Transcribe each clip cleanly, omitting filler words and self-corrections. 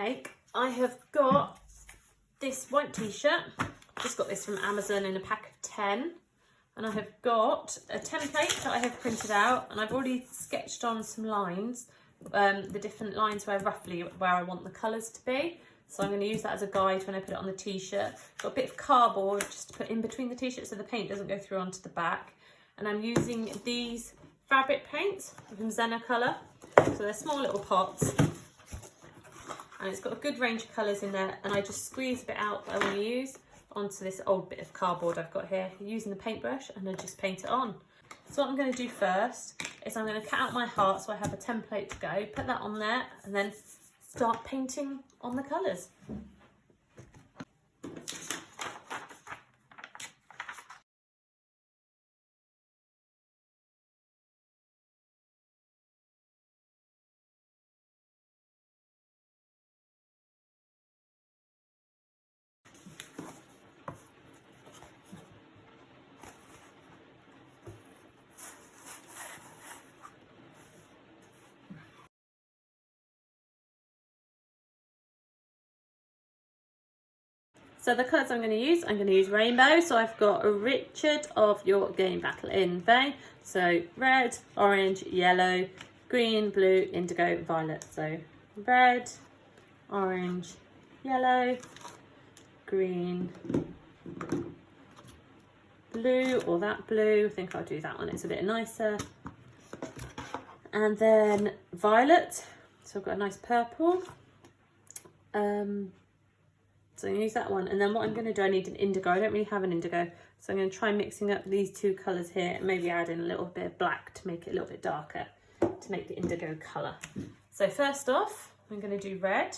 make, I have got this white t-shirt. Just got this from Amazon in a pack of 10. And I have got a template that I have printed out, and I've already sketched on some lines, the different lines where I want the colours to be. So I'm going to use that as a guide when I put it on the t-shirt. Got a bit of cardboard just to put in between the t-shirt so the paint doesn't go through onto the back. And I'm using these fabric paints from Colour. So they're small little pots. And it's got a good range of colours in there, and I just squeeze a bit out that I want to use onto this old bit of cardboard I've got here, using the paintbrush, and then just paint it on. So what I'm going to do first is I'm going to cut out my heart so I have a template to go, put that on there, and then start painting on the colours. So the colours I'm going to use rainbow. So I've got a Richard of Your Game Battle in Vain. So red, orange, yellow, green, blue, indigo, violet. So red, orange, yellow, green, blue, or that blue. I think I'll do that one, it's a bit nicer. And then violet. So I've got a nice purple. So I'm going to use that one, and then what I'm going to do, I need an indigo. I don't really have an indigo, so I'm going to try mixing up these two colours here and maybe add in a little bit of black to make it a little bit darker, to make the indigo colour. So first off, I'm going to do red.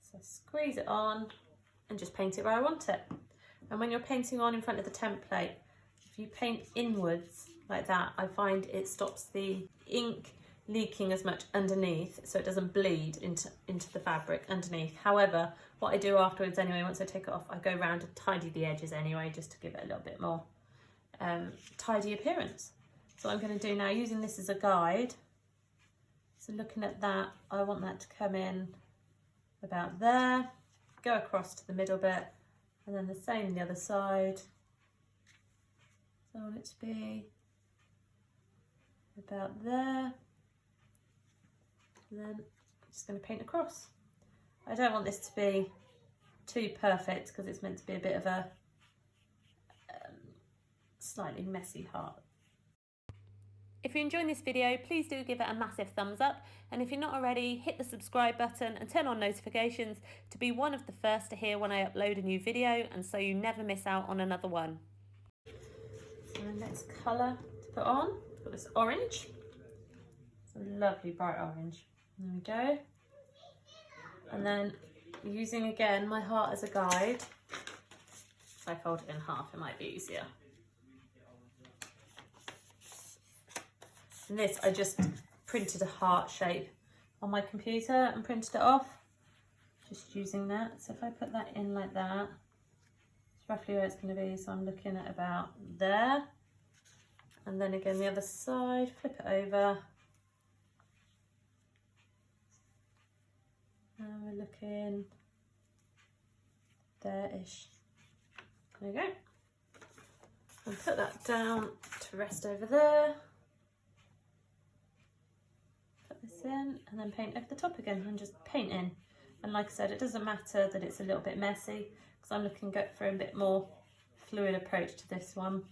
So squeeze it on and just paint it where I want it. And when you're painting on in front of the template, if you paint inwards like that, I find it stops the ink leaking as much underneath, so it doesn't bleed into the fabric underneath. However, what I do afterwards anyway, once I take it off, I go around and tidy the edges anyway, just to give it a little bit more tidy appearance. So what I'm going to do now, using this as a guide, so looking at that, I want that to come in about there, go across to the middle bit, and then the same the other side. So I want it to be about there. And then I'm just going to paint across. I don't want this to be too perfect because it's meant to be a bit of a slightly messy heart. If you're enjoying this video, please do give it a massive thumbs up, and if you're not already, hit the subscribe button and turn on notifications to be one of the first to hear when I upload a new video, and so you never miss out on another one. So the next colour to put on, got this orange. It's a lovely bright orange. There we go. And then using again my heart as a guide, if I fold it in half it might be easier. And this, I just printed a heart shape on my computer and printed it off, just using that. So if I put that in like that, it's roughly where it's going to be. So I'm looking at about there. And then again the other side, flip it over. And we're looking there-ish. There we go. And put that down to rest over there. Put this in and then paint over the top again and just paint in. And like I said, it doesn't matter that it's a little bit messy because I'm looking to go for a bit more fluid approach to this one.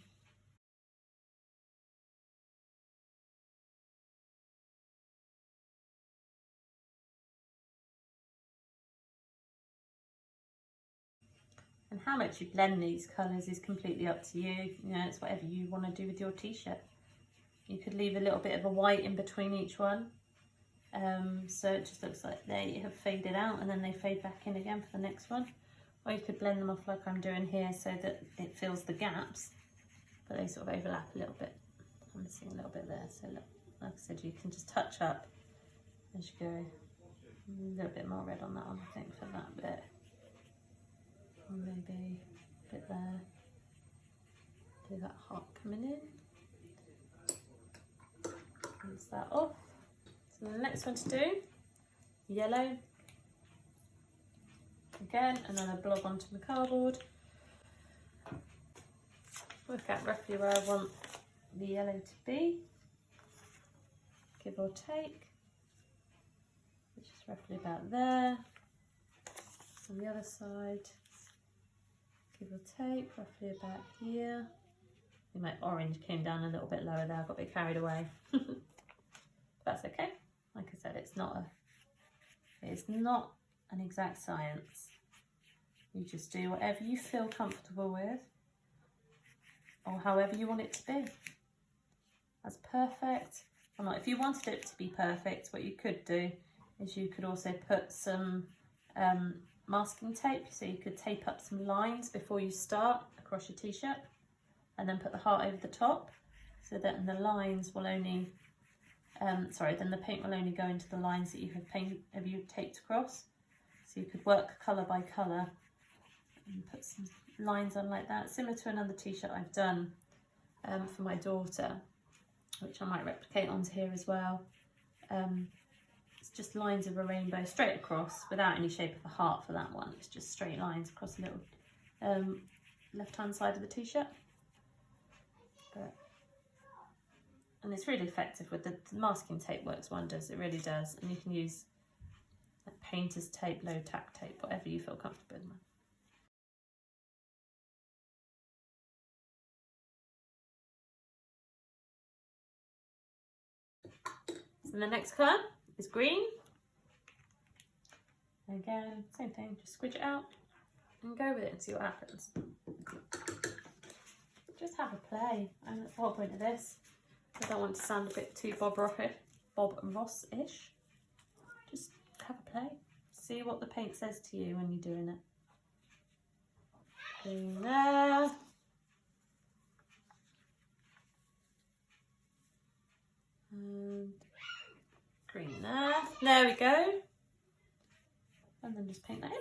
And how much you blend these colours is completely up to you. You know, it's whatever you want to do with your t-shirt. You could leave a little bit of a white in between each one. So it just looks like they have faded out and then they fade back in again for the next one. Or you could blend them off like I'm doing here so that it fills the gaps, but they sort of overlap a little bit. I'm missing a little bit there. So look, like I said, you can just touch up as you go. A little bit more red on that one, I think, for that bit. Maybe a bit there. Do that heart coming in. Rinse that off. So the next one to do, yellow. Again, another blob onto my cardboard. Work out roughly where I want the yellow to be, give or take, which is roughly about there. On the other side, give or take, roughly about here. I think my orange came down a little bit lower there, I got a bit carried away. That's okay. Like I said, it's not an exact science. You just do whatever you feel comfortable with, or however you want it to be. That's perfect. Or not. If you wanted it to be perfect, what you could do is you could also put some masking tape, so you could tape up some lines before you start across your t-shirt, and then put the heart over the top, so that the lines will only, then the paint will only go into the lines that you have taped across. So you could work colour by colour and put some lines on like that, similar to another t-shirt I've done for my daughter, which I might replicate onto here as well. It's just lines of a rainbow straight across without any shape of a heart for that one. It's just straight lines across the little left hand side of the t-shirt. And it's really effective with the masking tape, works wonders, it really does. And you can use like painter's tape, low tack tape, whatever you feel comfortable with. So the next colour is green. Again, same thing, just squidge it out and go with it and see what happens. Just have a play, and that's the whole point of this. I don't want to sound a bit too Bob Ross-ish. Just have a play. See what the paint says to you when you're doing it. Green there. And green there. There we go. And then just paint that in.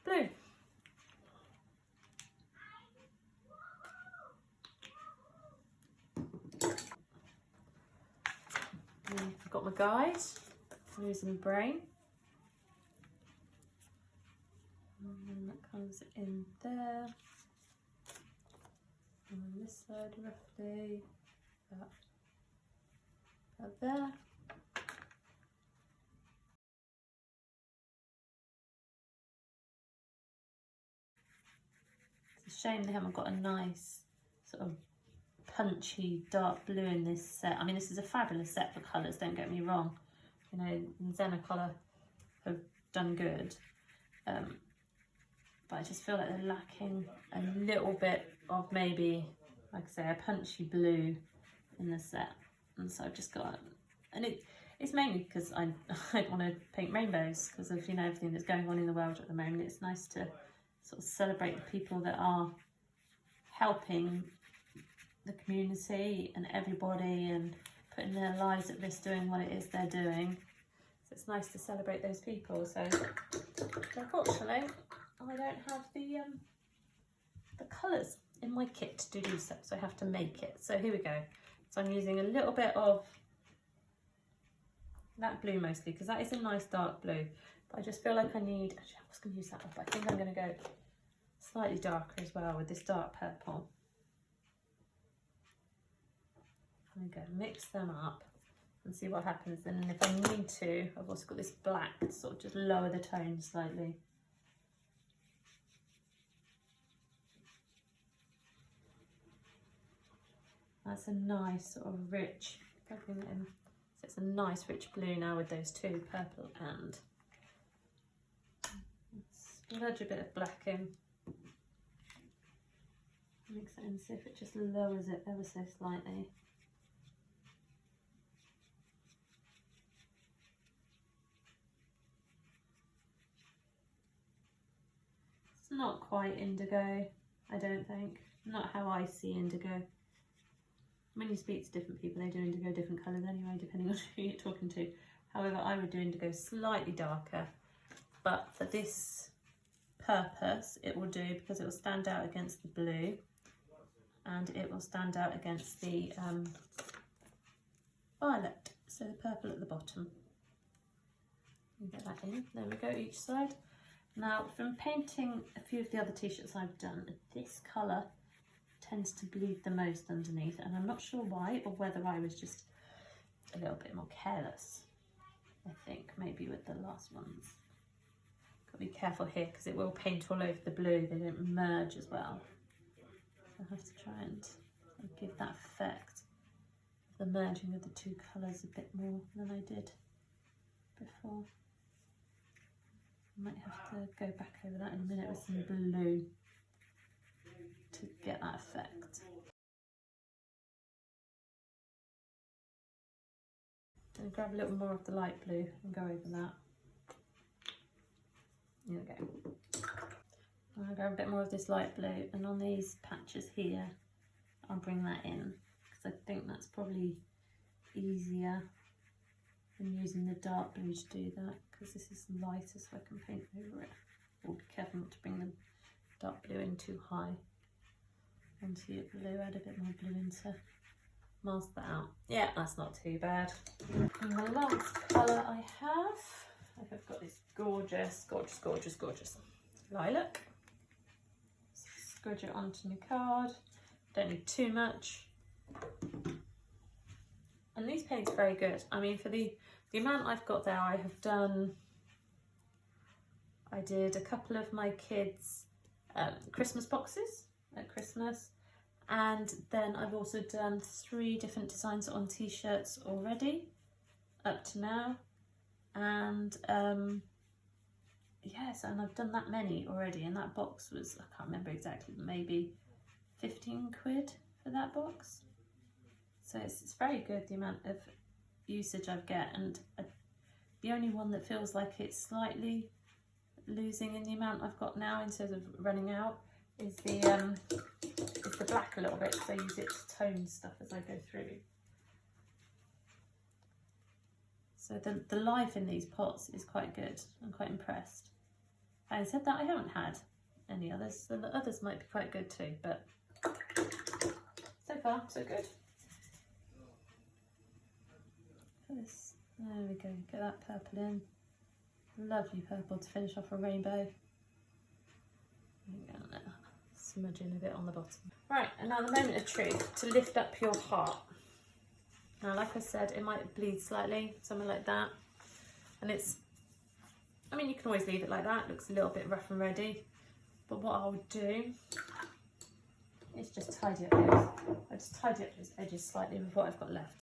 Blue. I've got my guide, losing the brain. And then that comes in there. And on this side roughly, about there. It's a shame they haven't got a nice sort of punchy dark blue in this set. I mean, this is a fabulous set for colours, don't get me wrong. You know, Zennicolor have done good. But I just feel like they're lacking a little bit of maybe, like I say, a punchy blue in the set. And so I've just got, and it's mainly because I want to paint rainbows because of, you know, everything that's going on in the world at the moment. It's nice to sort of celebrate the people that are helping the community and everybody and putting their lives at risk doing what it is they're doing. So it's nice to celebrate those people. So unfortunately, I don't have the colours in my kit to do so, so I have to make it. So here we go. So I'm using a little bit of that blue mostly because that is a nice dark blue. But I just feel like I need, actually I was going to use that up, but I think I'm going to go slightly darker as well with this dark purple. I'm going to mix them up and see what happens. And if I need to, I've also got this black to sort of just lower the tone slightly. That's a nice sort of rich, so it's a nice rich blue now with those two, purple and smudge a bit of black in. Mix it in, see if it just lowers it ever so slightly. It's not quite indigo, I don't think. not how I see indigo. When you speak to different people, they do indigo different colours anyway, depending on who you're talking to. However, I would do indigo slightly darker, but for this purpose, it will do because it will stand out against the blue, and it will stand out against the violet, so the purple at the bottom. You get that in. There we go, each side. Now, from painting a few of the other t-shirts I've done, this colour tends to bleed the most underneath, and I'm not sure why, or whether I was just a little bit more careless. I think maybe with the last ones. Got to be careful here because it will paint all over the blue. They don't merge as well. So I have to try and give that effect of the merging of the two colours a bit more than I did before. I might have to go back over that in a minute with some blue to get that effect. And grab a little more of the light blue and go over that. There we go. I'll grab a bit more of this light blue, and on these patches here, I'll bring that in because I think that's probably easier than using the dark blue to do that, because this is lighter, so I can paint over it. Or be careful not to bring the dark blue in too high onto your blue. Add a bit more blue in to mask that out. Yeah, that's not too bad. And the last colour I have, I've got this gorgeous lilac. Squidge it onto my card. Don't need too much. And these paints are very good. I mean, for the amount I've got there, I did a couple of my kids' Christmas boxes at Christmas, and then I've also done 3 different designs on t-shirts already up to now, and yes, and I've done that many already, and that box was, I can't remember exactly, maybe 15 quid for that box. So it's very good, the amount of usage I've get, and the only one that feels like it's slightly losing in the amount I've got now instead of running out is the black a little bit, because I use it to tone stuff as I go through. So the life in these pots is quite good. I'm quite impressed. Having said that, I haven't had any others, so the others might be quite good too, but so far so good. This, there we go, get that purple in. Lovely purple to finish off a rainbow. Smudge in a bit on the bottom. Right, and now the moment of truth, to lift up your heart. Now, like I said, it might bleed slightly, something like that. And it's, I mean, you can always leave it like that. It looks a little bit rough and ready. But what I'll do is just tidy up those. I just tidy up those edges slightly with what I've got left.